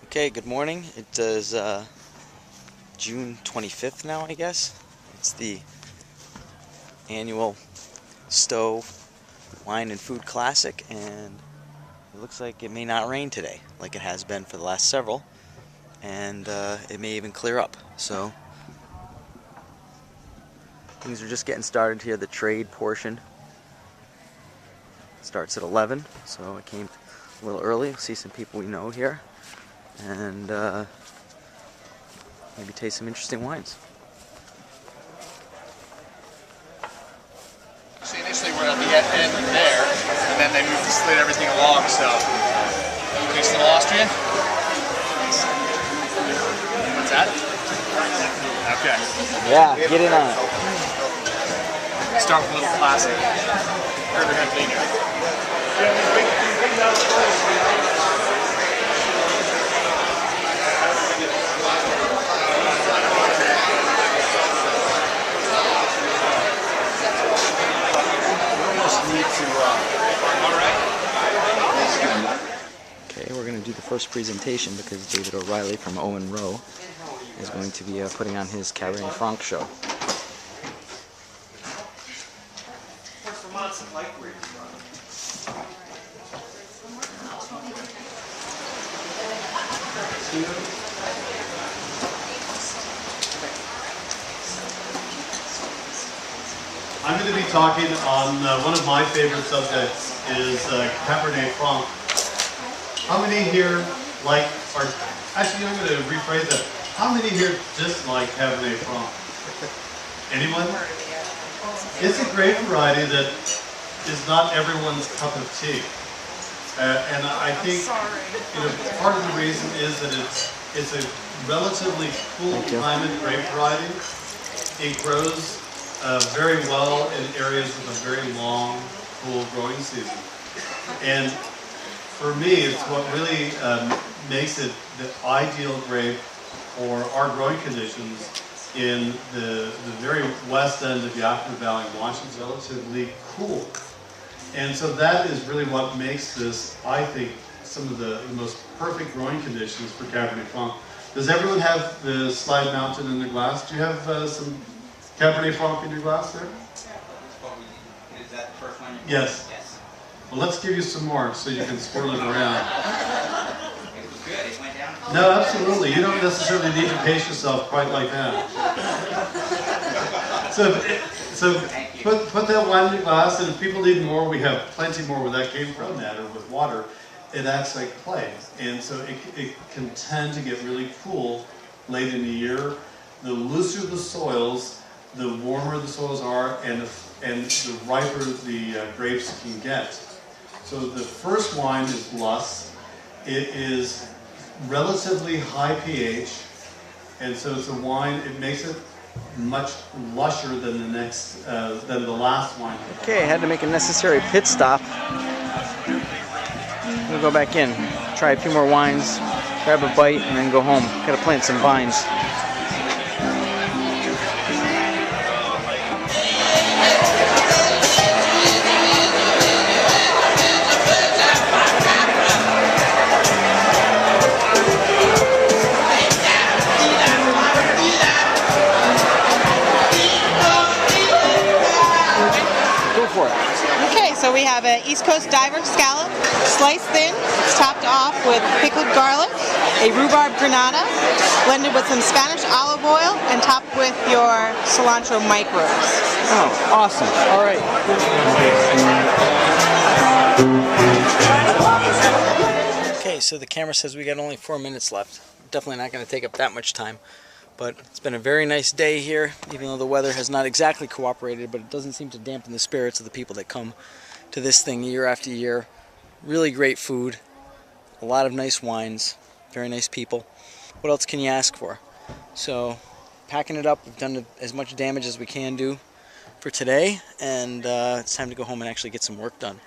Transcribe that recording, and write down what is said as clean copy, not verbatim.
Okay, good morning. It is June 25th now, I guess. It's the annual Stowe Wine and Food Classic, and it looks like it may not rain today, like it has been for the last several, and it may even clear up. So things are just getting started here. The trade portion starts at 11, so I came a little early. See some people we know here, and maybe taste some interesting wines. See, initially we're at the end there, and then they moved to slid everything along, so taste a little Austrian. What's that? Okay. Yeah, get in on it. Start with a little classic. Okay, we're going to do the first presentation because David O'Reilly from Owen Rowe is going to be putting on his Cabernet Franc show. I'm going to be talking on one of my favorite subjects is Cabernet Franc. How many here like, or actually I'm going to rephrase that. How many here dislike Cabernet Franc? Anyone? It's a great variety that is not everyone's cup of tea. And I think part of the reason is that it's a relatively cool climate grape variety. It grows very well in areas with a very long, cool growing season. And for me, it's what really makes it the ideal grape for our growing conditions in the very west end of Yakima Valley. Washington's relatively cool. And so that is really what makes this, I think, some of the most perfect growing conditions for Cabernet Franc. Does everyone have the slide mounted in their glass? Do you have some Cabernet Franc in your glass there? Is that the first one? Yes. Yes. Well, let's give you some more so you can swirl it around. It was good. It went down. No, absolutely. You don't necessarily need to pace yourself quite like that. So put that wine in your glass, and if people need more, we have plenty more where that came from, that, or with water. It acts like clay, and so it can tend to get really cool late in the year. The looser the soils, the warmer the soils are, and the riper the grapes can get. So the first wine is Luss. It is relatively high pH, and so it's a wine. It makes it much lusher than than the last wine. Okay, I had to make a necessary pit stop. We'll go back in, try a few more wines, grab a bite, and then go home. Gotta plant some vines. Okay, so we have an East Coast diver scallop, sliced thin. It's topped off with pickled garlic, a rhubarb granada, blended with some Spanish olive oil, and topped with your cilantro micros. Oh, awesome. All right. Okay, so the camera says we got only 4 minutes left. Definitely not going to take up that much time. But it's been a very nice day here, even though the weather has not exactly cooperated, but it doesn't seem to dampen the spirits of the people that come to this thing year after year. Really great food, a lot of nice wines, very nice people. What else can you ask for? So, packing it up, we've done as much damage as we can do for today, and it's time to go home and actually get some work done.